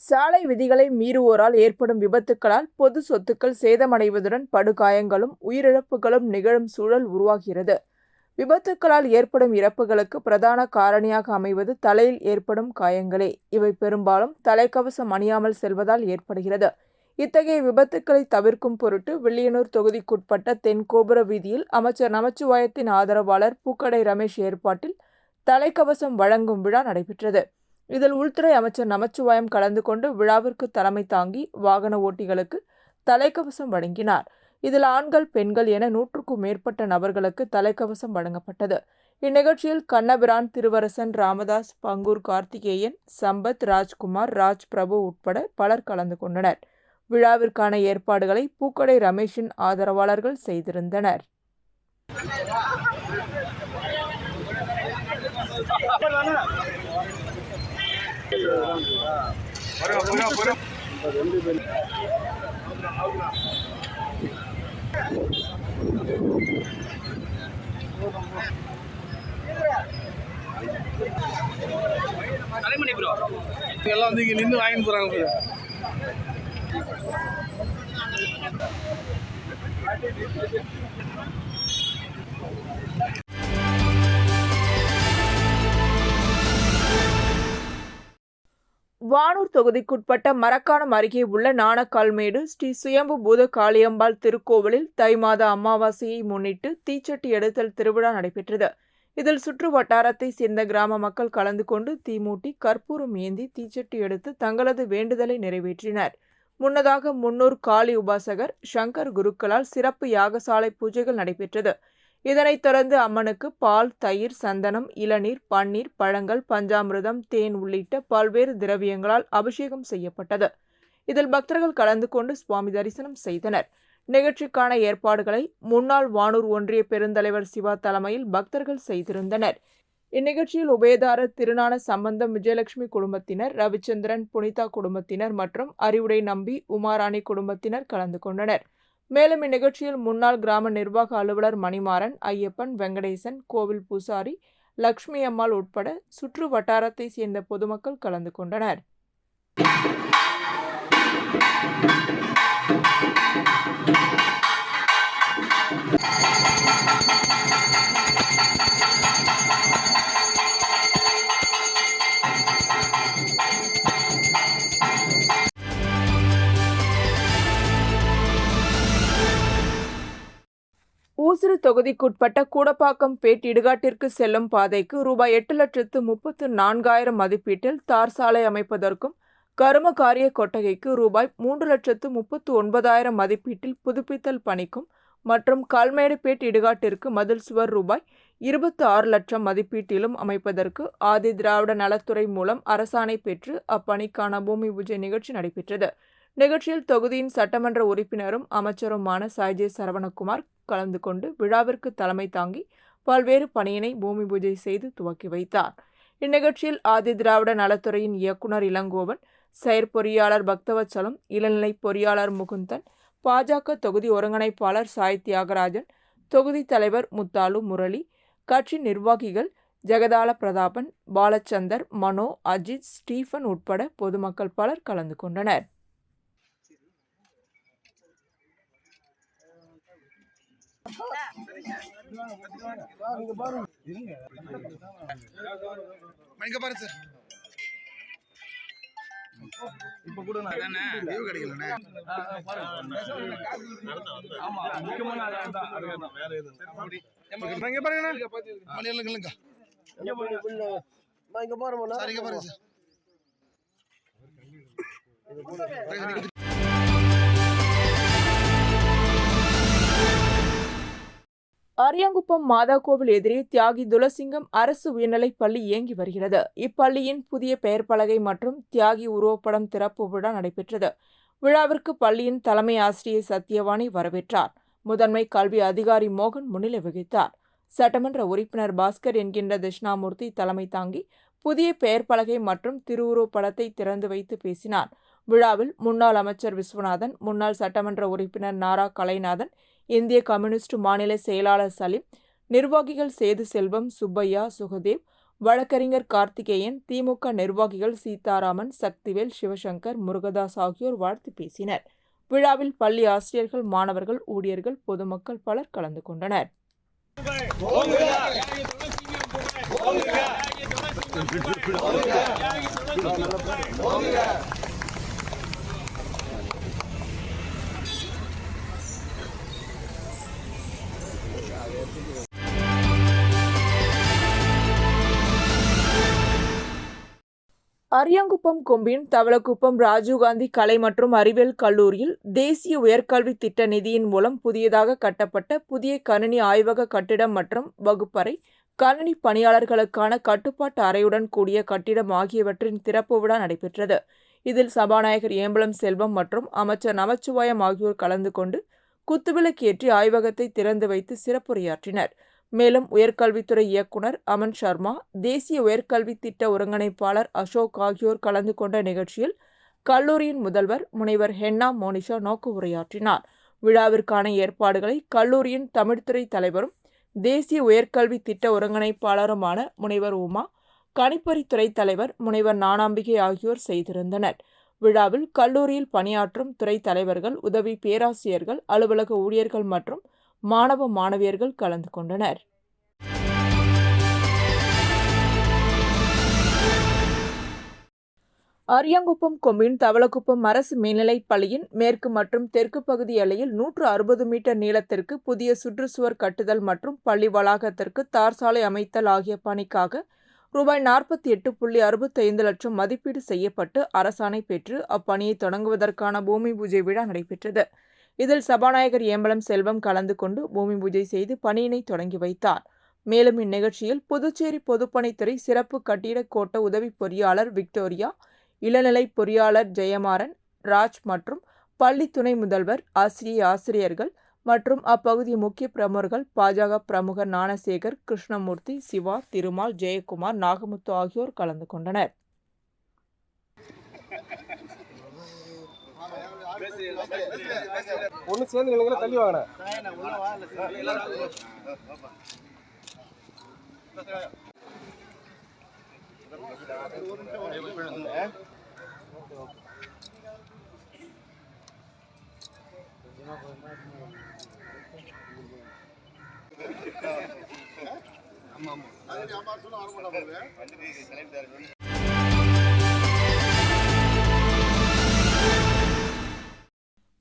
சாலை விதிகளை மீறுவோரால் ஏற்படும் விபத்துக்களால் பொது சொத்துக்கள் சேதமடைவதுடன் படுகாயங்களும் உயிரிழப்புகளும் நிகழும் சூழல் உருவாகிறது. விபத்துக்களால் ஏற்படும் இறப்புகளுக்கு பிரதான காரணியாக அமைவது தலையில் ஏற்படும் காயங்களே. இவை பெரும்பாலும் தலைக்கவசம் அணியாமல் செல்வதால் ஏற்படுகிறது. இத்தகைய விபத்துக்களை தவிர்க்கும் பொருட்டு வில்லியனூர் தொகுதிக்குட்பட்ட தென்கோபுர வீதியில் அமைச்சர் நமச்சிவாயத்தின் ஆதரவாளர் பூக்கடை ரமேஷ் ஏற்பாட்டில் தலைக்கவசம் வழங்கும் விழா நடைபெற்றது. இதில் உள்துறை அமைச்சர் நமச்சிவாயம் கலந்து கொண்டு விழாவிற்கு தலைமை தாங்கி வாகன ஓட்டிகளுக்கு தலைக்கவசம் வழங்கினார். இதில் ஆண்கள், பெண்கள் என 100க்கும் மேற்பட்ட நபர்களுக்கு தலைக்கவசம் வழங்கப்பட்டது. இந்நிகழ்ச்சியில் கண்ணபிரான், திருவரசன், ராமதாஸ், பங்கூர் கார்த்திகேயன், சம்பத், ராஜ்குமார், ராஜ் பிரபு உட்பட பலர் கலந்து கொண்டனர். விழாவிற்கான ஏற்பாடுகளை பூக்கடை ரமேஷின் ஆதரவாளர்கள் செய்திருந்தனர். தலைமணி ப்ரோ எல்லாம் வந்து இங்க நின்று வாங்கிட்டு போறாங்க. வானூர் தொகுதிக்குட்பட்ட மரக்காணம் அருகே உள்ள நாணக்கால்மேடு ஸ்ரீ சுயம்பு பூத காளியம்பாள் திருக்கோவிலில் தை மாத அமாவாசையை முன்னிட்டு தீச்சட்டி எடுத்தல் திருவிழா நடைபெற்றது. இதில் சுற்று வட்டாரத்தை சேர்ந்த கிராம மக்கள் கலந்து கொண்டு தீமூட்டி கற்பூரம் ஏந்தி தீச்சட்டி எடுத்து தங்களது வேண்டுதலை நிறைவேற்றினர். முன்னதாக முன்னூர் காளி உபாசகர் சங்கர் குருக்களால் சிறப்பு யாகசாலை பூஜைகள் நடைபெற்றது. இதனைத் தொடர்ந்து அம்மனுக்கு பால், தயிர், சந்தனம், இளநீர், பன்னீர், பழங்கள், பஞ்சாமிர்தம், தேன் உள்ளிட்ட பல்வேறு திரவியங்களால் அபிஷேகம் செய்யப்பட்டது. இதில் பக்தர்கள் கலந்து கொண்டு சுவாமி தரிசனம் செய்தனர். நிகழ்ச்சிக்கான ஏற்பாடுகளை முன்னாள் வானூர் ஒன்றிய பெருந்தலைவர் சிவா தலைமையில் பக்தர்கள் செய்திருந்தனர். இந்நிகழ்ச்சியில் உபயதாரர் திருஞான சம்பந்தம் விஜயலட்சுமி குடும்பத்தினர், ரவிச்சந்திரன், புனிதா குடும்பத்தினர் மற்றும் அறிவுடை நம்பி, உமாராணி குடும்பத்தினர் கலந்து கொண்டனர். மேலும் இந்நிகழ்ச்சியில் முன்னாள் கிராம நிர்வாக அலுவலர் மணிமாறன், ஐயப்பன், வெங்கடேசன், கோவில் பூசாரி, லட்சுமி அம்மாள் உட்பட சுற்று வட்டாரத்தை சேர்ந்த பொதுமக்கள் கலந்து கொண்டனர். ஊசுடு தொகுதிக்குட்பட்ட கூடப்பாக்கம் பேட் இடுகாட்டிற்கு செல்லும் பாதைக்கு ரூபாய் 8,34,000 மதிப்பீட்டில் தார் சாலை அமைப்பதற்கும், கரும காரிய கொட்டகைக்கு ரூபாய் 3,39,000 மதிப்பீட்டில் புதுப்பித்தல் பணிக்கும் மற்றும் கல்மேடுபேட் இடுகாட்டிற்கு மதில் சுவர் ரூபாய் 26 லட்சம் மதிப்பீட்டிலும் அமைப்பதற்கு ஆதி திராவிட நலத்துறை மூலம் அரசாணை பெற்று அப்பணிக்கான பூமி பூஜை நிகழ்ச்சி நடைபெற்றது. நிகழ்ச்சியில் தொகுதியின் சட்டமன்ற உறுப்பினரும் அமைச்சருமான சாய்ஜே சரவணகுமார் கலந்து கொண்டு விழாவிற்கு தலைமை தாங்கி பல்வேறு பணியினை பூமி பூஜை செய்து துவக்கி வைத்தார். இந்நிகழ்ச்சியில் ஆதி திராவிட நலத்துறையின் இயக்குநர் இளங்கோவன், செயற்பொறியாளர் பக்தவச்சலம், இளநிலை பொறியாளர் முகுந்தன், பாஜக தொகுதி ஒருங்கிணைப்பாளர் சாய் தியாகராஜன், தொகுதி தலைவர் முத்தாலு முரளி, கட்சி நிர்வாகிகள் ஜெகதால பிரதாபன், பாலச்சந்தர், மனோ, அஜித், ஸ்டீபன் உட்பட பொதுமக்கள் பலர் கலந்து கொண்டனர். இப்ப கூட லீவ் கிடைக்கலண்ணே. ஆமா முக்கியமான அதுதான் வேற எதுவும் இங்க பாருங்க இல்லைங்க இங்க பாருங்க சார், இங்க பாருங்க சார். அரியாங்குப்பம் மாதா கோவில் எதிரே தியாகி துளசிங்கம் அரசு உயர்நிலைப் பள்ளி இயங்கி வருகிறது. இப்பள்ளியின் புதிய பெயர் பலகை மற்றும் தியாகி உருவப்படம் திறப்பு விழா நடைபெற்றது. விழாவிற்கு பள்ளியின் தலைமை ஆசிரியர் சத்யவாணி வரவேற்றார். முதன்மை கல்வி அதிகாரி மோகன் முன்னிலை வகித்தார். சட்டமன்ற உறுப்பினர் பாஸ்கர் என்கின்ற தட்சிணாமூர்த்தி தலைமை தாங்கி புதிய பெயர் பலகை மற்றும் திருவுருவப்படத்தை திறந்து வைத்து பேசினார். விழாவில் முன்னாள் அமைச்சர் விஸ்வநாதன், முன்னாள் சட்டமன்ற உறுப்பினர் நாரா கலைநாதன், இந்திய கம்யூனிஸ்ட் மாநில செயலாளர் சலீம், நிர்வாகிகள் சேது செல்வம், சுப்பையா, சுகதேவ், வழக்கறிஞர் கார்த்திகேயன், திமுக நிர்வாகிகள் சீதாராமன், சக்திவேல், சிவசங்கர், முருகதாஸ் ஆகியோர் வாழ்த்து பேசினர். விழாவில் பள்ளி ஆசிரியர்கள், மாணவர்கள், ஊழியர்கள், பொதுமக்கள் பலர் கலந்து கொண்டனர். அரியாங்குப்பம் கொம்பின் தவளக்குப்பம் ராஜீவ்காந்தி கலை மற்றும் அறிவியல் கல்லூரியில் தேசிய உயர்கல்வி திட்ட நிதியின் மூலம் புதியதாக கட்டப்பட்ட புதிய கணினி ஆய்வக கட்டிடம் மற்றும் வகுப்பறை, கணினி பணியாளர்களுக்கான கட்டுப்பாட்டு அறையுடன் கூடிய கட்டிடம் ஆகியவற்றின் திறப்பு விழா நடைபெற்றது. இதில் சபாநாயகர் ஏம்பலம் செல்வம் மற்றும் அமைச்சர் நமச்சிவாயம் ஆகியோர் கலந்து கொண்டு குத்துவிளக்கேற்றி ஆய்வகத்தை திறந்து வைத்து சிறப்புரையாற்றினர். மேலும் உயர்கல்வித்துறை இயக்குனர் அமன் சர்மா, தேசிய உயர்கல்வி திட்ட ஒருங்கிணைப்பாளர் அசோக் ஆகியோர் கலந்து கொண்ட நிகழ்ச்சியில் கல்லூரியின் முதல்வர் முனைவர் ஹென்னா மோனிஷா நோக்கு உரையாற்றினார். விழாவிற்கான ஏற்பாடுகளை கல்லூரியின் தமிழ்துறை தலைவரும் தேசிய உயர்கல்வி திட்ட ஒருங்கிணைப்பாளருமான முனைவர் உமா, கணிப்பொறித்துறை தலைவர் முனைவர் ஞானாம்பிகை ஆகியோர் செய்திருந்தனர். விழாவில் கல்லூரியில் பணியாற்றும் துறை தலைவர்கள், உதவி பேராசிரியர்கள், அலுவலக ஊழியர்கள் மற்றும் மாணவ மாணவியர்கள் கலந்து கொண்டனர். அரியாங்குப்பம் கொம்பின் தவளக்குப்பம் அரசு மேல்நிலைப் பள்ளியின் மேற்கு மற்றும் தெற்கு பகுதி எல்லையில் 160 மீட்டர் நீளத்திற்கு புதிய சுற்றுச்சுவர் கட்டுதல் மற்றும் பள்ளி வளாகத்திற்கு தார் சாலை அமைத்தல் ஆகிய பணிக்காக ரூபாய் 48.65 லட்சம் மதிப்பீடு செய்யப்பட்டு அரசாணை பெற்று அப்பணியை தொடங்குவதற்கான பூமி பூஜை விழா நடைபெற்றது. இதில் சபாநாயகர் ஏம்பலம் செல்வம் கலந்து கொண்டு பூமி பூஜை செய்து பணியினை தொடங்கி வைத்தார். மேலும் இந்நிகழ்ச்சியில் புதுச்சேரி பொதுப்பணித்துறை சிறப்பு கட்டிட கோட்ட உதவி பொறியாளர் விக்டோரியா, இளநிலை பொறியாளர் ஜெயமாறன், ராஜ் மற்றும் பள்ளி துணை முதல்வர், ஆசிரியர்கள் மற்றும் அப்பகுதி முக்கிய பிரமுகர்கள், பாஜக பிரமுகர் ஞானசேகர், கிருஷ்ணமூர்த்தி, சிவா, திருமால், ஜெயக்குமார், நாகமுத்து ஆகியோர் கலந்து கொண்டனர். ஒண்ணு சேர்ந்து நிலைகளை தள்ளி வாங்க.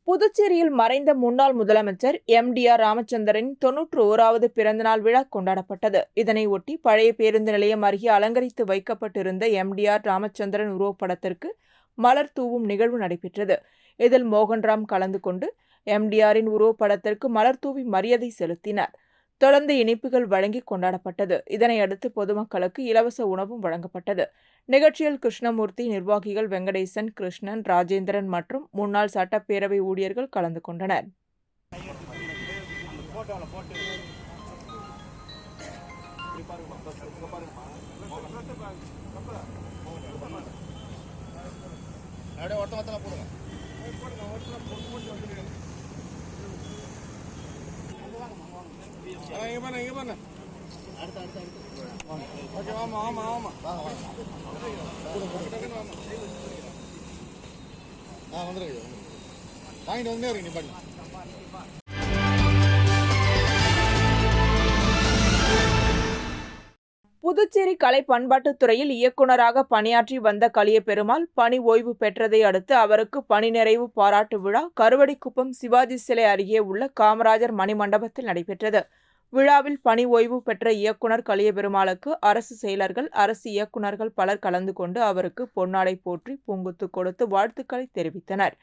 புதுச்சேரியில் மறைந்த முன்னாள் முதலமைச்சர் எம்.டி.ஆர். ராமச்சந்திரனின் 91வது பிறந்தநாள் விழா கொண்டாடப்பட்டது. இதனை ஒட்டி பழைய பேருந்து நிலையம் அருகே அலங்கரித்து வைக்கப்பட்டிருந்த எம்.டி.ஆர். ராமச்சந்திரன் உருவப்படத்திற்கு மலர் தூவும் நிகழ்வு நடைபெற்றது. இதில் மோகன்ராம் கலந்து கொண்டு எம்.டி.ஆரின் உருவப்படத்திற்கு மலர் தூவி மரியாதை செலுத்தினார். தொடர்ந்து இனிப்புகள் வழங்கி கொண்டாடப்பட்டது. இதனையடுத்து பொதுமக்களுக்கு இலவச உணவும் வழங்கப்பட்டது. நிகழ்ச்சியில் கிருஷ்ணமூர்த்தி, நிர்வாகிகள் வெங்கடேசன், கிருஷ்ணன், ராஜேந்திரன் மற்றும் முன்னாள் சட்டப்பேரவை ஊழியர்கள் கலந்து கொண்டனர். புதுச்சேரி கலை பண்பாட்டுத் துறையில் இயக்குநராக பணியாற்றி வந்த கலியபெருமாள் பணி ஓய்வு பெற்றதை அடுத்து அவருக்கு பணி நிறைவு பாராட்டு விழா கருவடிக்குப்பம் சிவாஜி சிலை அருகே உள்ள காமராஜர் மணிமண்டபத்தில் நடைபெற்றது. விழாவில் பணி ஓய்வு பெற்ற இயக்குனர் கலியபெருமாளுக்கு அரசு செயலர்கள், அரசு இயக்குநர்கள் பலர் கலந்து கொண்டு அவருக்கு பொன்னாடை போற்றி பூங்குத்து கொடுத்து வாழ்த்துக்களை தெரிவித்தனர்.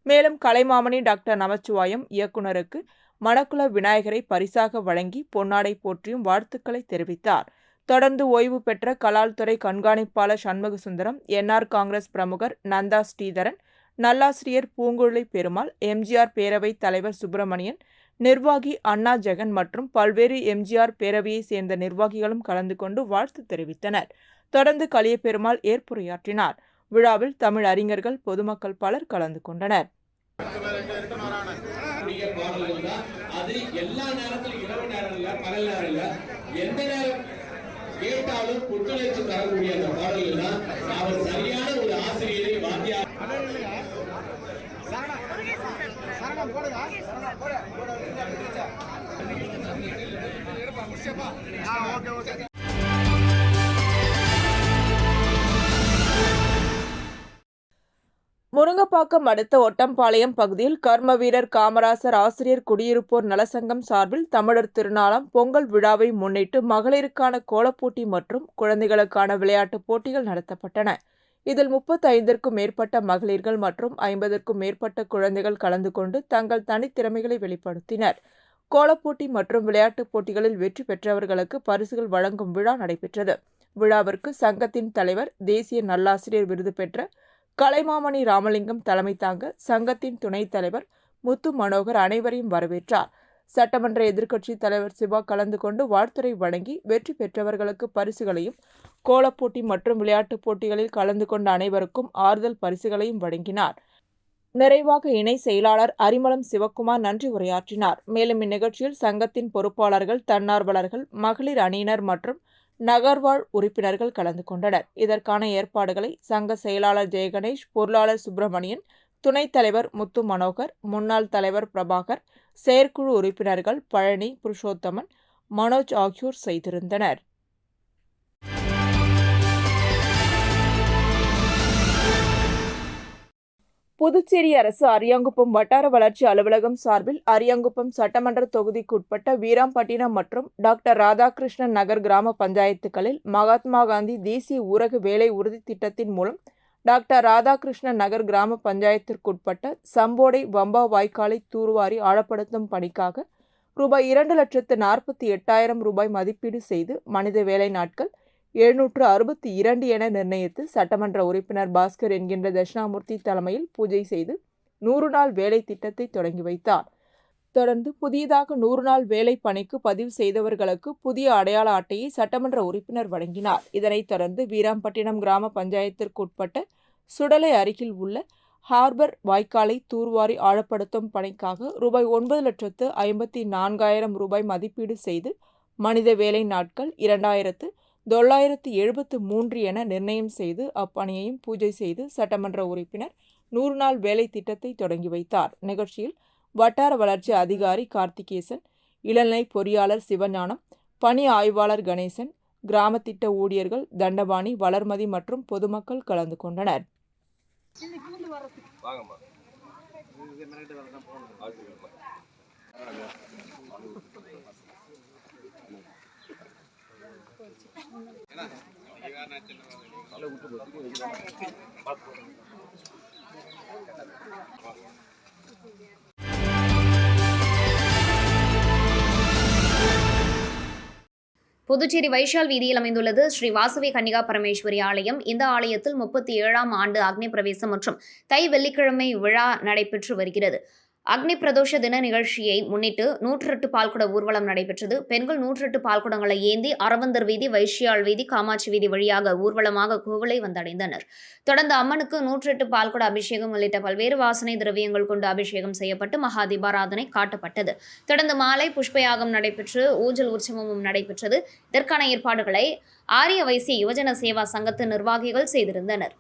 மேலும் கலைமாமணி டாக்டர் நமச்சிவாயம் இயக்குனருக்கு மணக்குள விநாயகரை பரிசாக வழங்கி பொன்னாடை போற்றியும் வாழ்த்துக்களை தெரிவித்தார். தொடர்ந்து ஓய்வு பெற்ற கலால் துறை கண்காணிப்பாளர் சண்முகசுந்தரம், என்ஆர் காங்கிரஸ் பிரமுகர் நந்தா ஸ்ரீதரன், நல்லாசிரியர் பூங்குழலி பெருமாள், எம்ஜிஆர் பேரவை தலைவர் சுப்பிரமணியன், நிர்வாகி அண்ணா ஜெகன் மற்றும் பல்வேறு எம்ஜிஆர் பேரவையை சேர்ந்த நிர்வாகிகளும் கலந்து கொண்டு வாழ்த்து தெரிவித்தனர். தொடர்ந்து கலியபெருமாள் ஏற்புரையாற்றினார். விழாவில் தமிழ் அறிஞர்கள், பொதுமக்கள் பலர் கலந்து கொண்டனர். கேட்டாலும் புத்துணர்ச்சி தரக்கூடிய அந்த பாடல்கள் தான் அவர் சரியான ஒரு ஆசிரியரை வாத்தியார். முருங்கப்பாக்கம் அடுத்த ஒட்டம்பாளையம் பகுதியில் கர்ம வீரர் காமராசர் ஆசிரியர் குடியிருப்போர் நலசங்கம் சார்பில் தமிழர் திருநாளாம் பொங்கல் விழாவை முன்னிட்டு மகளிருக்கான கோலப்போட்டி மற்றும் குழந்தைகளுக்கான விளையாட்டுப் போட்டிகள் நடத்தப்பட்டன. இதில் 35க்கும் மேற்பட்ட மகளிர்கள் மற்றும் 50க்கும் மேற்பட்ட குழந்தைகள் கலந்து கொண்டு தங்கள் தனித்திறமைகளை வெளிப்படுத்தினர். கோலப்போட்டி மற்றும் விளையாட்டுப் போட்டிகளில் வெற்றி பெற்றவர்களுக்கு பரிசுகள் வழங்கும் விழா நடைபெற்றது. விழாவிற்கு சங்கத்தின் தலைவர், தேசிய நல்லாசிரியர் விருது பெற்ற கலைமாமணி ராமலிங்கம் தலைமை தாங்க சங்கத்தின் துணைத் தலைவர் முத்து மனோகர் அனைவரையும் வரவேற்றார். சட்டமன்ற எதிர்க்கட்சித் தலைவர் சிவா கலந்து கொண்டு வாழ்த்துரை வழங்கி வெற்றி பெற்றவர்களுக்கு பரிசுகளையும், கோலப்போட்டி மற்றும் விளையாட்டுப் போட்டிகளில் கலந்து கொண்ட அனைவருக்கும் ஆறுதல் பரிசுகளையும் வழங்கினார். நிறைவாக இணை செயலாளர் அரிமளம் சிவக்குமார் நன்றி உரையாற்றினார். மேலும் இந்நிகழ்ச்சியில் சங்கத்தின் பொறுப்பாளர்கள், தன்னார்வலர்கள், மகளிர் அணியினர் மற்றும் நகர்வாழ் உறுப்பினர்கள் கலந்து கொண்டனர். இதற்கான ஏற்பாடுகளை சங்க செயலாளர் ஜெயகணேஷ், பொருளாளர் சுப்பிரமணியன், துணைத் தலைவர் முத்து மனோகர், முன்னாள் தலைவர் பிரபாகர், செயற்குழு உறுப்பினர்கள் பழனி, புருஷோத்தமன், மனோஜ் ஆகியோர் செய்திருந்தனர். புதுச்சேரி அரசு அரியாங்குப்பம் வட்டார வளர்ச்சி அலுவலகம் சார்பில் அரியாங்குப்பம் சட்டமன்ற தொகுதிக்குட்பட்ட வீராம்பட்டினம் மற்றும் டாக்டர் ராதாகிருஷ்ணன் நகர் கிராம பஞ்சாயத்துகளில் மகாத்மா காந்தி தேசிய ஊரக வேலை உறுதி திட்டத்தின் மூலம் டாக்டர் ராதாகிருஷ்ணன் நகர் கிராம பஞ்சாயத்திற்குட்பட்ட சம்போடை வம்பா வாய்க்காலை தூர்வாரி ஆழப்படுத்தும் பணிக்காக ரூபாய் 2,48,000 மதிப்பீடு செய்து மனித வேலை நாட்கள் 762 என நிர்ணயித்து சட்டமன்ற உறுப்பினர் பாஸ்கர் என்கின்ற தட்சிணாமூர்த்தி தலைமையில் பூஜை செய்து 100 நாள் வேலை திட்டத்தை தொடங்கி வைத்தார். தொடர்ந்து புதியதாக 100 நாள் வேலை பணிக்கு பதிவு செய்தவர்களுக்கு புதிய அடையாள அட்டையை சட்டமன்ற உறுப்பினர் வழங்கினார். இதனைத் தொடர்ந்து வீராம்பட்டினம் கிராம பஞ்சாயத்திற்குட்பட்ட சுடலை அருகில் உள்ள ஹார்பர் வாய்க்காலை தூர்வாரி ஆழப்படுத்தும் பணிக்காக ரூபாய் 9,54,000 மதிப்பீடு செய்து மனித வேலை நாட்கள் 2,973 என நிர்ணயம் செய்து அப்பணியையும் பூஜை செய்து சட்டமன்ற உறுப்பினர் 100 நாள் வேலை திட்டத்தை தொடங்கி வைத்தார். நிகழ்ச்சியில் வட்டார வளர்ச்சி அதிகாரி கார்த்திகேசன், இளநிலை பொறியாளர் சிவஞானம், பணி ஆய்வாளர் கணேசன், கிராம திட்ட ஊழியர்கள் தண்டபாணி, வளர்மதி மற்றும் பொதுமக்கள் கலந்து கொண்டனர். புதுச்சேரி வைஷால் வீதியில் அமைந்துள்ளது ஸ்ரீ வாசவி கன்னிகா பரமேஸ்வரி ஆலயம். இந்த ஆலயத்தில் 37ஆம் ஆண்டு அக்னி பிரவேசம் மற்றும் தை வெள்ளிக்கிழமை விழா நடைபெற்று வருகிறது. அக்னி பிரதோஷ தின நிகழ்ச்சியை முன்னிட்டு 108 பால்குட ஊர்வலம் நடைபெற்றது. பெண்கள் 108 பால்குடங்களை ஏந்தி அரவந்தர் வீதி, வைஷியாள் வீதி, காமாட்சி வீதி வழியாக ஊர்வலமாக கோவிலை வந்தடைந்தனர். தொடர்ந்து அம்மனுக்கு 108 பால்குட அபிஷேகம் உள்ளிட்ட பல்வேறு வாசனை திரவியங்கள் கொண்டு அபிஷேகம் செய்யப்பட்டு மகா தீபாராதனை காட்டப்பட்டது. தொடர்ந்து மாலை புஷ்பயாகம் நடைபெற்று ஊஞ்சல் உற்சவமும் நடைபெற்றது. இதற்கான ஏற்பாடுகளை ஆரிய வைசிய யுவஜன சேவா சங்கத்தின் நிர்வாகிகள் செய்திருந்தனர்.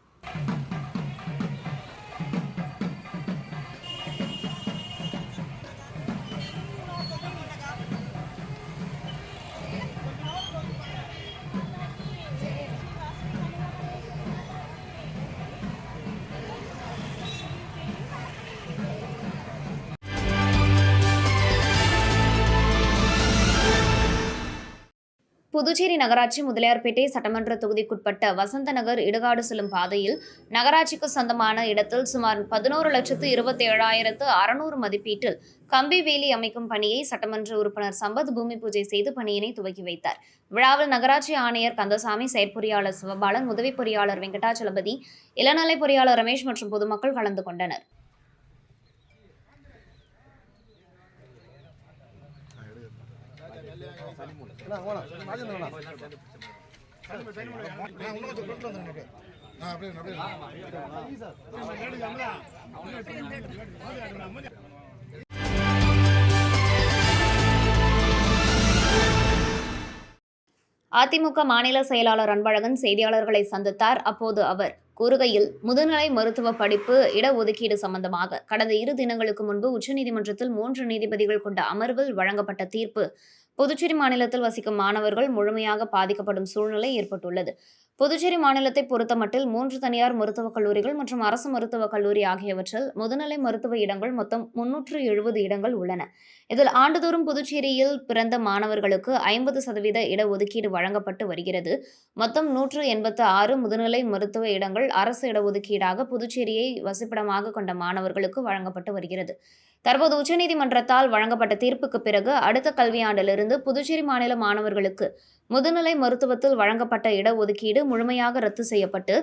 புதுச்சேரி நகராட்சி முதலியார்பேட்டை சட்டமன்ற தொகுதிக்குட்பட்ட வசந்த நகர் இடுகாடு செல்லும் பாதையில் நகராட்சிக்கு சொந்தமான இடத்தில் சுமார் 11,27,600 மதிப்பீட்டில் கம்பி வேலி அமைக்கும் பணியை சட்டமன்ற உறுப்பினர் சம்பத் பூமி பூஜை செய்து பணியினை துவக்கி வைத்தார். விழாவில் நகராட்சி ஆணையர் கந்தசாமி, செயற்பொறியாளர் சிவபாலன், உதவி பொறியாளர் வெங்கடாச்சலபதி, இளநிலை பொறியாளர் ரமேஷ் மற்றும் பொதுமக்கள் கலந்து கொண்டனர். அதிமுக மாநில செயலாளர் அன்பழகன் செய்தியாளர்களை சந்தித்தார். அப்போது அவர் கூறுகையில், முதுநிலை மருத்துவ படிப்பு இடஒதுக்கீடு சம்பந்தமாக கடந்த 2 தினங்களுக்கு முன்பு உச்சநீதிமன்றத்தில் 3 நீதிபதிகள் கொண்ட அமர்வில் வழங்கப்பட்ட தீர்ப்பு புதுச்சேரி மாநிலத்தில் வசிக்கும் மாணவர்கள் முழுமையாக பாதிக்கப்படும் சூழ்நிலை ஏற்பட்டுள்ளது. புதுச்சேரி மாநிலத்தை பொறுத்தமட்டில் 3 தனியார் மருத்துவக் கல்லூரிகள் மற்றும் அரசு மருத்துவக் கல்லூரி ஆகியவற்றில் முதுநிலை மருத்துவ இடங்கள் மொத்தம் 370 இடங்கள் உள்ளன. இதில் ஆண்டுதோறும் புதுச்சேரியில் பிறந்த மாணவர்களுக்கு 50% இடஒதுக்கீடு வழங்கப்பட்டு வருகிறது. மொத்தம் 186 முதுநிலை மருத்துவ இடங்கள் அரசு இடஒதுக்கீடாக புதுச்சேரியை வசிப்பிடமாக கொண்ட மாணவர்களுக்கு வழங்கப்பட்டு வருகிறது. தற்போது உச்சநீதிமன்றத்தால் வழங்கப்பட்ட தீர்ப்புக்கு பிறகு அடுத்த கல்வியாண்டிலிருந்து புதுச்சேரி மாநில மாணவர்களுக்கு முதுநிலை மருத்துவத்தில் வழங்கப்பட்ட இடஒதுக்கீடு முழுமையாக ரத்து செய்யப்பட்டு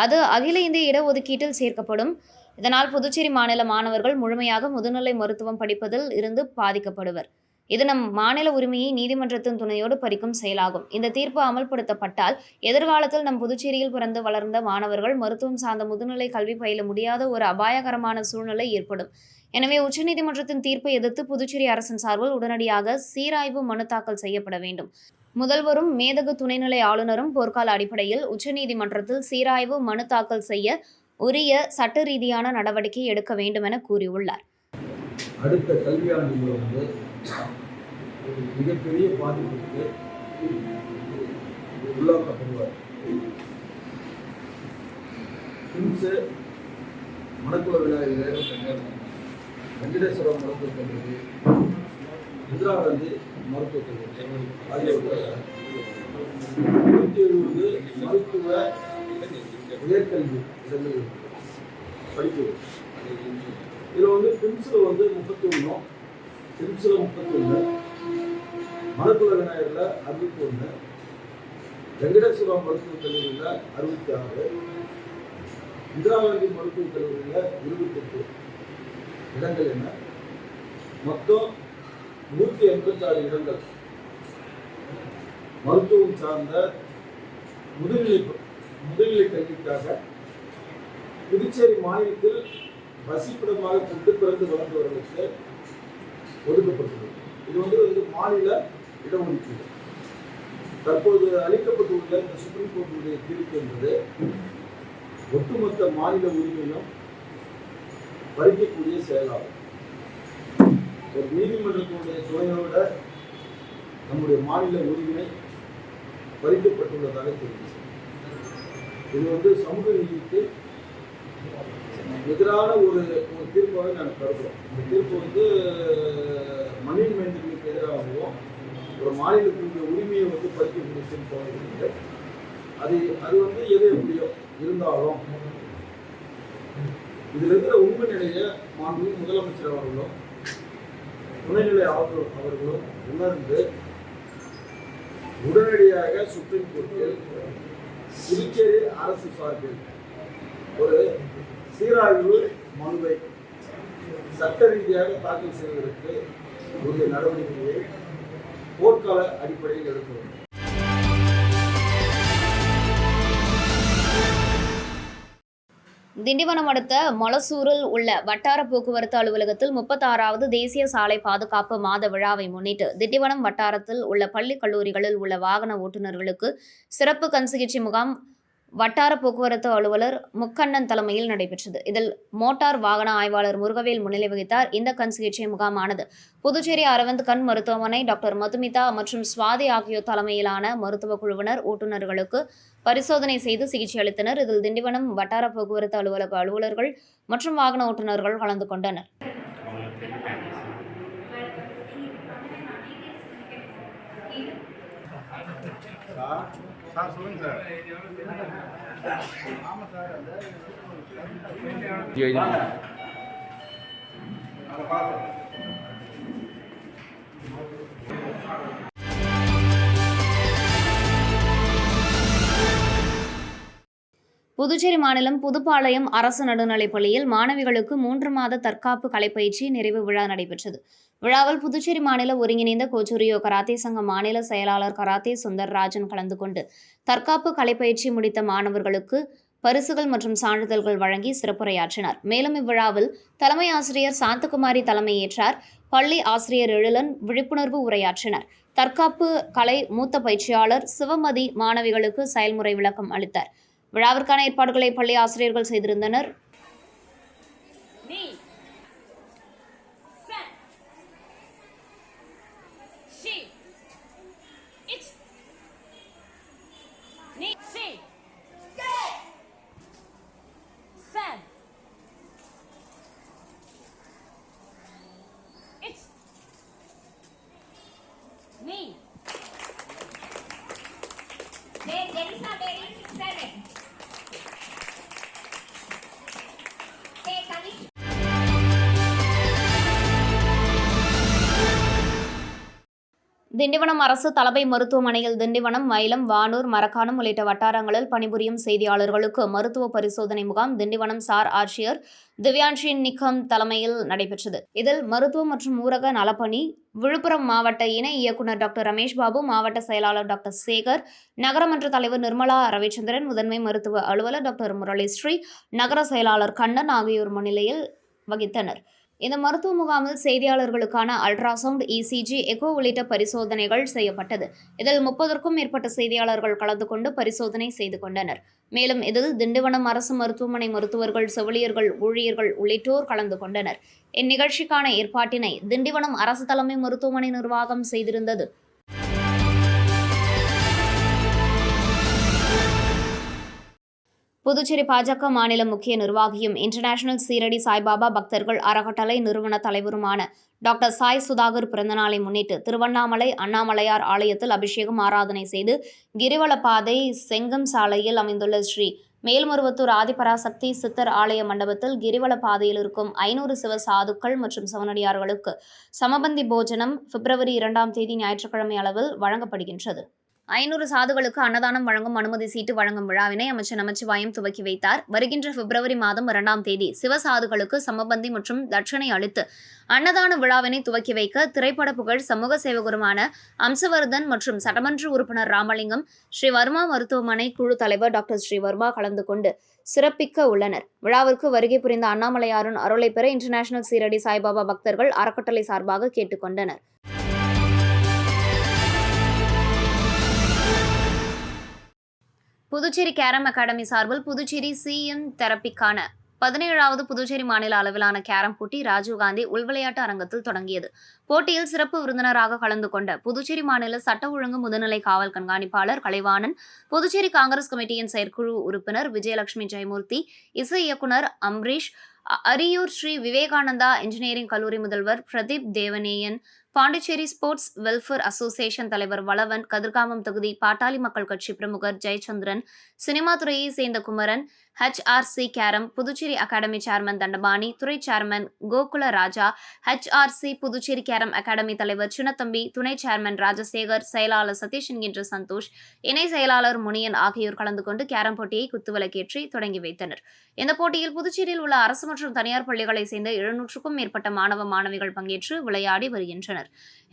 அது அகில இந்திய இடஒதுக்கீட்டில் சேர்க்கப்படும். இதனால் புதுச்சேரி மாநில மாணவர்கள் முழுமையாக முதுநிலை மருத்துவம் படிப்பதில் இருந்து பாதிக்கப்படுவர். இது நம் மாநில உரிமையை நீதிமன்றத்தின் துணையோடு பறிக்கும் செயலாகும். இந்த தீர்ப்பு அமல்படுத்தப்பட்டால் எதிர்காலத்தில் நம் புதுச்சேரியில் பிறந்து வளர்ந்த மாணவர்கள் மருத்துவம் சார்ந்த முதுநிலை கல்வி பயில முடியாத ஒரு அபாயகரமான சூழ்நிலை ஏற்படும். எனவே உச்சநீதிமன்றத்தின் தீர்ப்பை எதிர்த்து புதுச்சேரி அரசின் சார்பில் உடனடியாக சீராய்வு மனு தாக்கல் செய்யப்பட வேண்டும். முதல்வரும் மேதகு துணைநிலை ஆளுநரும் போர்க்கால அடிப்படையில் உச்சநீதிமன்றத்தில் சீராய்வு மனு தாக்கல் செய்ய உரிய சட்ட ரீதியான நடவடிக்கை எடுக்க வேண்டும் என கூறியுள்ளார். அடுத்த கல்வியாண்டில் வந்து ஒரு மிகப்பெரிய பாதிப்புக்கு உள்ளாக்கப்படுவார். கிம்ஸ், மணக்குள விநாயகர், வெங்கடேஸ்வரம் மருத்துவக் கல்லூரி, இந்திரா காந்தி மருத்துவக் கல்லூரி ஆகியவற்றில் 170 மருத்துவ உயர்கல்வி இடங்கள் படிக்கிறது. இதில் வந்து கிம்ஸில் வந்து 31, கிம்ஸில் 31, மணக்குள விநாயகரில் 61, வெங்கடேஸ்வரம் மருத்துவக் கல்லூரியில் 66, இந்திரா காந்தி மருத்துவக் கல்லூரியில் 28 இடங்கள் என்ன மொத்தம் 186 இடங்கள் மருத்துவம் சார்ந்த முதுநிலை கல்விக்காக புதுச்சேரி மாநிலத்தில் வசிப்பிடமாக கொண்டு பிறந்து வளர்ந்தவர்களுக்கு ஒதுக்கப்பட்டுள்ளது. இது வந்து மாநில இடஒதுக்கீடு. தற்போது அளிக்கப்பட்டுள்ள இந்த சுப்ரீம் கோர்ட்டுடைய தீர்ப்பு என்பது ஒட்டுமொத்த மாநில உரிமையும் பறிக்கக்கூடிய செயலாகும். ஒரு நீதிமன்றத்தினுடைய துணையோட நம்முடைய மாநில உரிமை பறிக்கப்பட்டுள்ளதாக தெரிவித்து இது வந்து சமூக நீதிக்கு எதிரான ஒரு தீர்ப்பாக நான் கருதுகிறோம். இந்த தீர்ப்பு வந்து மண்ணின் மைந்தர்களுக்கு எதிராகவும் ஒரு மாநிலத்தினுடைய உரிமையை வந்து பறிக்கக்கூடிய தீர்ப்பாக இருக்குது. அது வந்து எது எப்படியோ இருந்தாலும் இதில் இருக்கிற உண்மை நிலையை மாண்புமிகு முதலமைச்சர் அவர்களும் துணைநிலை ஆளுநர் அவர்களும் உணர்ந்து உடனடியாக சுப்ரீம் கோர்ட்டில் புதுச்சேரி அரசு சார்பில் ஒரு சீராய்வு மனுவை சட்ட ரீதியாக தாக்கல் செய்வதற்கு உரிய நடவடிக்கையை போர்க்கால அடிப்படையில் எடுக்க வேண்டும். திண்டிவனம் அடுத்த மொலசூரில் உள்ள வட்டார போக்குவரத்து அலுவலகத்தில் 36வது தேசிய சாலை பாதுகாப்பு மாத விழாவை முன்னிட்டு திண்டிவனம் வட்டாரத்தில் உள்ள பள்ளி கல்லூரிகளில் உள்ள வாகன ஓட்டுநர்களுக்கு சிறப்பு கண் சிகிச்சை முகாம் வட்டார போக்குவரத்து அலுவலர் முக்கண்ணன் தலைமையில் நடைபெற்றது. இதில் மோட்டார் வாகன ஆய்வாளர் முருகவேல் முன்னிலை வகித்தார். இந்த கண் சிகிச்சை முகாமானது புதுச்சேரி அரவிந்த் கண் மருத்துவமனை, டாக்டர் மதுமிதா மற்றும் சுவாதி ஆகியோர் தலைமையிலான மருத்துவ குழுவினர் ஓட்டுநர்களுக்கு பரிசோதனை செய்து சிகிச்சை அளித்தனர். இதில் திண்டிவனம் வட்டார போக்குவரத்து அலுவலக அலுவலர்கள் மற்றும் வாகன ஓட்டுநர்கள் கலந்து கொண்டனர். சார் சொல்லுங்க சார். ஆமா சார். புதுச்சேரி மாநிலம் புதுப்பாளையம் அரசு நடுநிலைப்பள்ளியில் மாணவிகளுக்கு 3 மாத தற்காப்பு கலைப்பயிற்சி நிறைவு விழா நடைபெற்றது. விழாவில் புதுச்சேரி மாநில ஒருங்கிணைந்த கோச்சூரியோ கராத்தே சங்க மாநில செயலாளர் கராத்தே சுந்தர்ராஜன் கலந்து கொண்டு தற்காப்பு கலைப்பயிற்சி முடித்த மாணவர்களுக்கு பரிசுகள் மற்றும் சான்றிதழ்கள் வழங்கி சிறப்புரையாற்றினார். மேலும் இவ்விழாவில் தலைமை ஆசிரியர் சாந்தகுமாரி தலைமையேற்றார். பள்ளி ஆசிரியர் எழிலன் விழிப்புணர்வு உரையாற்றினார். தற்காப்பு கலை மூத்த பயிற்சியாளர் சிவமதி மாணவிகளுக்கு செயல்முறை விளக்கம் அளித்தார். விழாவிற்கான ஏற்பாடுகளை பள்ளி ஆசிரியர்கள் செய்திருந்தனர். திண்டிவனம் அரசு தலைமை மருத்துவமனையில் திண்டிவனம், மயிலம், வானூர், மரக்காணம் உள்ளிட்ட வட்டாரங்களில் பணிபுரியும் செய்தியாளர்களுக்கு மருத்துவ பரிசோதனை முகாம் திண்டிவனம் சார் ஆட்சியர் திவ்யான்ஷி நிக்கம் தலைமையில் நடைபெற்றது. இதில் மருத்துவம் மற்றும் ஊரக நலப்பணி, விழுப்புரம் மாவட்ட இணை இயக்குநர் டாக்டர் ரமேஷ் பாபு, மாவட்ட செயலாளர் டாக்டர் சேகர், நகரமன்ற தலைவர் நிர்மலா ரவிச்சந்திரன், முதன்மை மருத்துவ அலுவலர் டாக்டர் முரளிஸ்ரீ, நகர செயலாளர் கண்ணன் ஆகியோர் முன்னிலையில் வகித்தனர். இந்த மருத்துவ முகாமில் செய்தியாளர்களுக்கான அல்ட்ராசவுண்ட், இசிஜி, எக்கோ உள்ளிட்ட பரிசோதனைகள் செய்யப்பட்டது. இதில் 30க்கும் மேற்பட்ட செய்தியாளர்கள் கலந்து கொண்டு பரிசோதனை செய்து கொண்டனர். மேலும் இதில் திண்டிவனம் அரசு மருத்துவமனை மருத்துவர்கள், செவிலியர்கள், ஊழியர்கள் உள்ளிட்டோர் கலந்து கொண்டனர். இந்நிகழ்ச்சிக்கான ஏற்பாட்டினை திண்டிவனம் அரசு தலைமை மருத்துவமனை நிர்வாகம் செய்திருந்தது. புதுச்சேரி பாஜக மாநில முக்கிய நிர்வாகியும் இன்டர்நேஷனல் சீரடி சாய்பாபா பக்தர்கள் அறக்கட்டளை நிறுவன தலைவருமான டாக்டர் சாய் சுதாகர் பிறந்தநாளை முன்னிட்டு திருவண்ணாமலை அண்ணாமலையார் ஆலயத்தில் அபிஷேகம் ஆராதனை செய்து கிரிவலப்பாதை செங்கம் சாலையில் அமைந்துள்ள ஸ்ரீ மேல்மருவத்தூர் ஆதிபராசக்தி சித்தர் ஆலய மண்டபத்தில் கிரிவல பாதையில் இருக்கும் 500 சிவ சாதுக்கள் மற்றும் சிவனடியார்களுக்கு சமபந்தி போஜனம் பிப்ரவரி 2 ஞாயிற்றுக்கிழமை அளவில் வழங்கப்படுகின்றது. 500 சாதுகளுக்கு அன்னதானம் வழங்கும் அனுமதி சீட்டு வழங்கும் விழாவினை அமைச்சர் நமச்சிவாயம் துவக்கி வைத்தார். வருகின்ற பிப்ரவரி 2 சிவசாதுகளுக்கு சமபந்தி மற்றும் தட்சணை அளித்து அன்னதான விழாவினை துவக்கி வைக்க திரைப்பட புகழ் சமூக சேவகருமான அம்சவர்தன் மற்றும் சட்டமன்ற உறுப்பினர் ராமலிங்கம், ஸ்ரீ வர்மா மருத்துவமனை குழு தலைவர் டாக்டர் ஸ்ரீ வர்மா கலந்து கொண்டு சிறப்பிக்க உள்ளனர். விழாவிற்கு வருகை புரிந்த அண்ணாமலையாரின் அருளை பெற இன்டர்நேஷனல் சீரடி சாய்பாபா பக்தர்கள் அறக்கட்டளை சார்பாக கேட்டுக்கொண்டனர். புதுச்சேரி கேரம் அகாடமி சார்பில் புதுச்சேரி சிஎம் தெரப்பிக்கான 17வது புதுச்சேரி மாநில அளவிலான கேரம் போட்டி ராஜீவ்காந்தி உள்விளையாட்டு அரங்கத்தில் தொடங்கியது. போட்டியில் சிறப்பு விருந்தினராக கலந்து கொண்ட புதுச்சேரி மாநில சட்ட ஒழுங்கு முதுநிலை காவல் கண்காணிப்பாளர் கலைவாணன், புதுச்சேரி காங்கிரஸ் கமிட்டியின் செயற்குழு உறுப்பினர் விஜயலட்சுமி ஜெயமூர்த்தி, இசை இயக்குனர் அம்ரீஷ், அரியூர் ஸ்ரீ விவேகானந்தா இன்ஜினியரிங் கல்லூரி முதல்வர் Pradeep Devaneyan, Pondicherry sports welfare association தலைவர் வளவன், கதிர்காமம் தொகுதி பாட்டாளி மக்கள் கட்சி பிரமுகர் ஜெயச்சந்திரன், சினிமா துறையை சேர்ந்த Kumaran, HRC carrom Puducherry academy chairman Dhandapani, துறை chairman Gokula Raja, HRC Puducherry carrom academy தலைவர் சின்னத்தம்பி, துணை சேர்மன் ராஜசேகர், செயலாளர் சதீஷ் என்கின்ற சந்தோஷ், இணை செயலாளர் முனியன் ஆகியோர் கலந்து கொண்டு கேரம் போட்டியை குத்துவிளக்கேற்றி தொடங்கி வைத்தனர். இந்த போட்டியில் புதுச்சேரியில் உள்ள அரசு மற்றும் தனியார் பள்ளிகளை சேர்ந்த 700க்கும் மேற்பட்ட மாணவ மாணவிகள் பங்கேற்று விளையாடி வருகின்றனர்.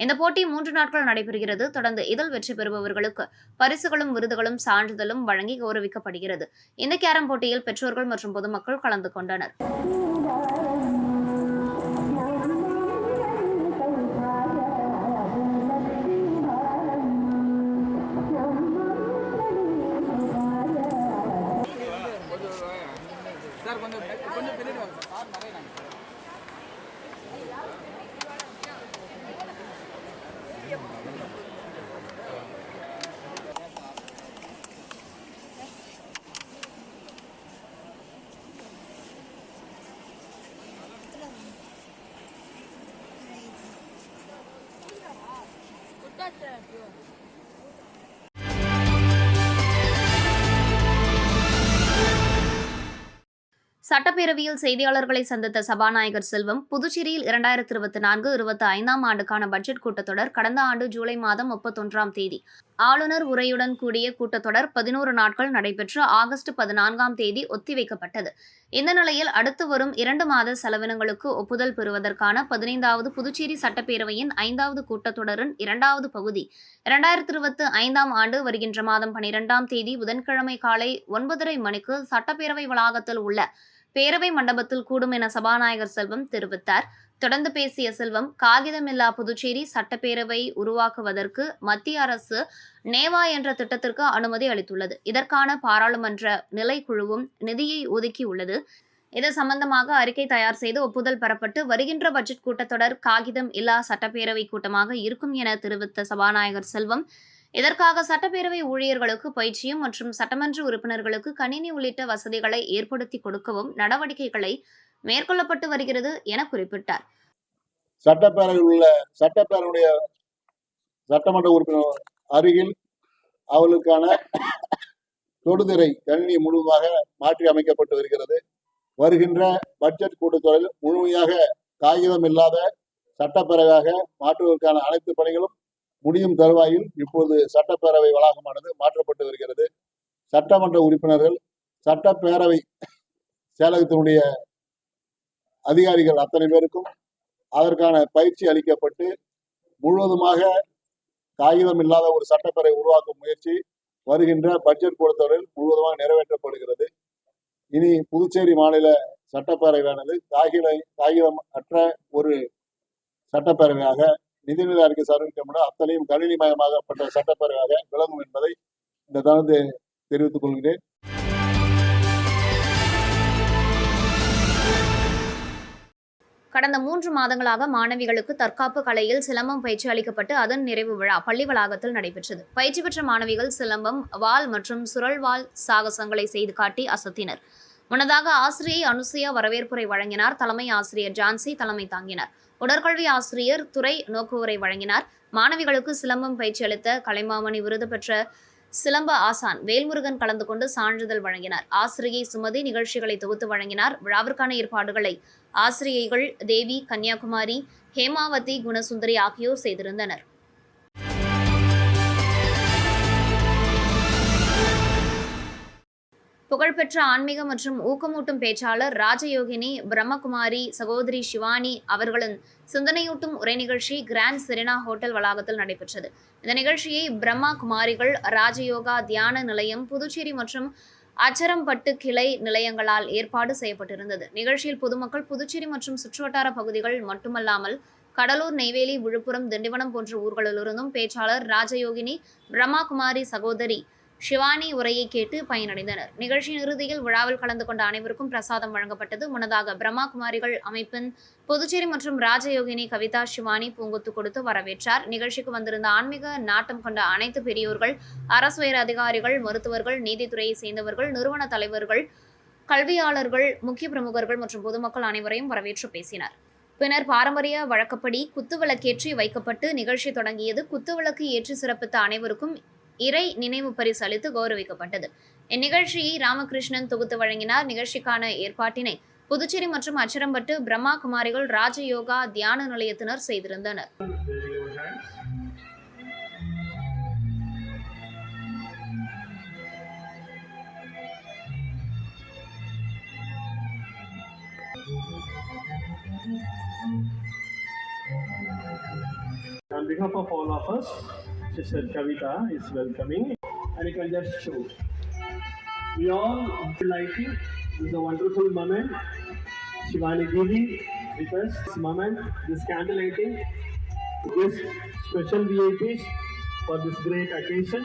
இந்த போட்டி 3 நாட்கள் நடைபெறுகிறது. தொடர்ந்து இதில் வெற்றி பெறுபவர்களுக்கு பரிசுகளும் விருதுகளும் சான்றிதழும் வழங்கி கௌரவிக்கப்படுகிறது. இந்த கேரம் போட்டியில் பெற்றோர்கள் மற்றும் பொதுமக்கள் கலந்து கொண்டனர். சட்டப்பேரவையில் செய்தியாளர்களை சந்தித்த சபாநாயகர் செல்வம், புதுச்சேரியில் 2024-25 ஆண்டுக்கான பட்ஜெட் கூட்டத்தொடர் கடந்த ஆண்டு ஜூலை 31 ஆளுநர் உரையுடன் கூடிய கூட்டத்தொடர் 11 நாட்கள் நடைபெற்று ஆகஸ்ட் 14 ஒத்திவைக்கப்பட்டது. இந்த நிலையில் அடுத்து வரும் 2 மாத செலவினங்களுக்கு ஒப்புதல் பெறுவதற்கான 15வது புதுச்சேரி சட்டப்பேரவையின் 5வது கூட்டத்தொடரின் 2வது பகுதி 2025 ஆண்டு வருகின்ற மாதம் 12 புதன்கிழமை காலை 9:30 மணிக்கு சட்டப்பேரவை வளாகத்தில் உள்ள பேரவை மண்டபத்தில் கூடும் என சபாநாயகர் செல்வம் தெரிவித்தார். தொடர்ந்து பேசிய செல்வம், காகிதமில்லா புதுச்சேரி சட்டப்பேரவை உருவாக்குவதற்கு மத்திய அரசு நேவா என்ற திட்டத்திற்கு அனுமதி அளித்துள்ளது. இதற்கான பாராளுமன்ற நிலைக்குழுவும் நிதியை ஒதுக்கியுள்ளது. இது சம்பந்தமாக அறிக்கை தயார் செய்து ஒப்புதல் பெறப்பட்டு வருகின்ற பட்ஜெட் கூட்டத்தொடர் காகிதம் இல்லா சட்டப்பேரவை கூட்டமாக இருக்கும் என தெரிவித்த சபாநாயகர் செல்வம், இதற்காக சட்டப்பேரவை ஊழியர்களுக்கு பயிற்சியும் மற்றும் சட்டமன்ற உறுப்பினர்களுக்கு கணினி உள்ளிட்ட வசதிகளை ஏற்படுத்தி கொடுக்கவும் நடவடிக்கைகளை மேற்கொள்ளப்பட்டு வருகிறது என குறிப்பிட்டார். சட்டப்பேரவையில் உள்ள சட்டப்பேரவையுடைய சட்டமன்ற உறுப்பினர் அருகில் அவர்களுக்கான தொடுதிரை கணினி முழுவதாக மாற்றி அமைக்கப்பட்டு வருகிறது. வருகின்ற பட்ஜெட் கூட்டத்தொடரில் முழுமையாக காகிதம் இல்லாத சட்டப்பேரவையாக மாற்றுவதற்கான அனைத்து பணிகளும் முடியும் தருவாயில் இப்போது சட்டப்பேரவை வளாகமானது மாற்றப்பட்டு வருகிறது. சட்டமன்ற உறுப்பினர்கள் சட்டப்பேரவை செயலகத்தினுடைய அதிகாரிகள் அத்தனை பேருக்கும் அதற்கான பயிற்சி அளிக்கப்பட்டு முழுவதுமாக காகிதம் இல்லாத ஒரு சட்டப்பேரவை உருவாக்கும் முயற்சி வருகின்ற பட்ஜெட் கூட்டத்தொடரில் முழுவதுமாக நிறைவேற்றப்படுகிறது. இனி புதுச்சேரி மாநில சட்டப்பேரவையானது காகிதம் அற்ற ஒரு சட்டப்பேரவையாக நிதிநிலை அறிக்கை சமர்ப்பிக்கப்பட அத்தனையும் கணினிமயமாகப்பட்ட சட்டப்பேரவையாக விளங்கும் என்பதை இந்த தருணத்தை தெரிவித்துக் கொள்கிறேன். கடந்த 3 மாதங்களாக மாணவிகளுக்கு தற்காப்பு கலையில் சிலம்பம் பயிற்சி அளிக்கப்பட்டு அதன் நிறைவு விழா பள்ளி வளாகத்தில் நடைபெற்றது. பயிற்சி பெற்ற மாணவிகள் சிலம்பம், வாள் மற்றும் சுழல்வாள் சாகசங்களை செய்து காட்டி அசத்தினர். முன்னதாக ஆசிரியை அனுசுயா வரவேற்புரை வழங்கினார். தலைமை ஆசிரியர் ஜான்சி தலைமை தாங்கினார். உடற்கல்வி ஆசிரியர் துறை நோக்குவுரை வழங்கினார். மாணவிகளுக்கு சிலம்பம் பயிற்சி அளித்த கலைமாமணி விருது பெற்ற சிலம்ப ஆசான் வேல்முருகன் கலந்து கொண்டு சான்றிதழ் வழங்கினார். ஆசிரியை சுமதி நிகழ்ச்சிகளை தொகுத்து வழங்கினார். விழாவிற்கான ஏற்பாடுகளை ஆசிரியைகள் தேவி, கன்னியாகுமாரி, ஹேமாவதி, குணசுந்தரி ஆகியோர் செய்திருந்தனர். புகழ்பெற்ற ஆன்மீக மற்றும் ஊக்கமூட்டும் பேச்சாளர் ராஜயோகினி பிரம்மகுமாரி சகோதரி சிவானி அவர்களின் சிந்தனையூட்டும் உரை நிகழ்ச்சி கிராண்ட் செரினா ஹோட்டல் வளாகத்தில் நடைபெற்றது. இந்த நிகழ்ச்சியை பிரம்மா குமாரிகள் ராஜயோகா தியான நிலையம் புதுச்சேரி மற்றும் அச்சரம்பட்டு கிளை நிலையங்களால் ஏற்பாடு செய்யப்பட்டிருந்தது. நிகழ்ச்சியில் பொதுமக்கள் புதுச்சேரி மற்றும் சுற்றுவட்டார பகுதிகள் மட்டுமல்லாமல் கடலூர், நெய்வேலி, விழுப்புரம், திண்டிவனம் போன்ற ஊர்களிலிருந்தும் பேச்சாளர் ராஜயோகினி பிரம்மா குமாரி சகோதரி சிவானி உரையை கேட்டு பயனடைந்தனர். நிகழ்ச்சியின் இறுதியில் விழாவில் கலந்து கொண்ட அனைவருக்கும் பிரசாதம் வழங்கப்பட்டது. முன்னதாக பிரம்மா குமாரிகள் அமைப்பின் புதுச்சேரி மற்றும் ராஜயோகினி கவிதா சிவானி பூங்கொத்து கொடுத்து வரவேற்றார். நிகழ்ச்சிக்கு வந்திருந்த ஆன்மீக நாட்டம் கொண்ட அனைத்து பெரியோர்கள், அரசு உயர் அதிகாரிகள், மருத்துவர்கள், நீதித்துறையை சேர்ந்தவர்கள், நிறுவன தலைவர்கள், கல்வியாளர்கள், முக்கிய பிரமுகர்கள் மற்றும் பொதுமக்கள் அனைவரையும் வரவேற்று பேசினர். பின்னர் பாரம்பரிய வழக்கப்படி குத்துவிளக்கேற்றி வைக்கப்பட்டு நிகழ்ச்சி தொடங்கியது. குத்துவிளக்கு ஏற்றி சிறப்பித்த அனைவருக்கும் இறை நினைவு பரிசு அளித்து கௌரவிக்கப்பட்டது. இந்நிகழ்ச்சியை ராமகிருஷ்ணன் தொகுத்து வழங்கினார். நிகழ்ச்சிக்கான ஏற்பாட்டினை புதுச்சேரி மற்றும் அச்சரம்பட்டு பிரம்மா குமாரிகள் ராஜயோகா தியான நிலையத்தினர் செய்திருந்தனர். On behalf of all of us, Sister Kavita is welcoming, and you can just show. We all lighting. This is a wonderful moment. Shivani Devi with us. This moment, this candle lighting, this special VIPs for this great occasion.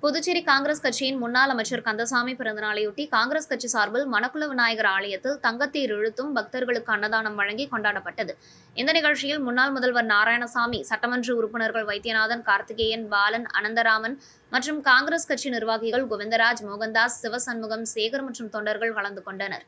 Puducherry Congress கட்சியின் முன்னாள் அமைச்சர் கந்தசாமி பிறந்தநாளையொட்டி காங்கிரஸ் கட்சி சார்பில் மணக்குள விநாயகர் ஆலயத்தில் தங்கத்தேர் இழுத்தும் பக்தர்களுக்கு அன்னதானம் வழங்கி கொண்டாடப்பட்டது. இந்த நிகழ்ச்சியில் முன்னாள் முதல்வர் நாராயணசாமி, சட்டமன்ற உறுப்பினர்கள் வைத்தியநாதன், கார்த்திகேயன், பாலன், அனந்தராமன் மற்றும் காங்கிரஸ் கட்சி நிர்வாகிகள் கோவிந்தராஜ், மோகன்தாஸ், சிவசண்முகம், சேகர் மற்றும் தொண்டர்கள் கலந்து கொண்டனர்.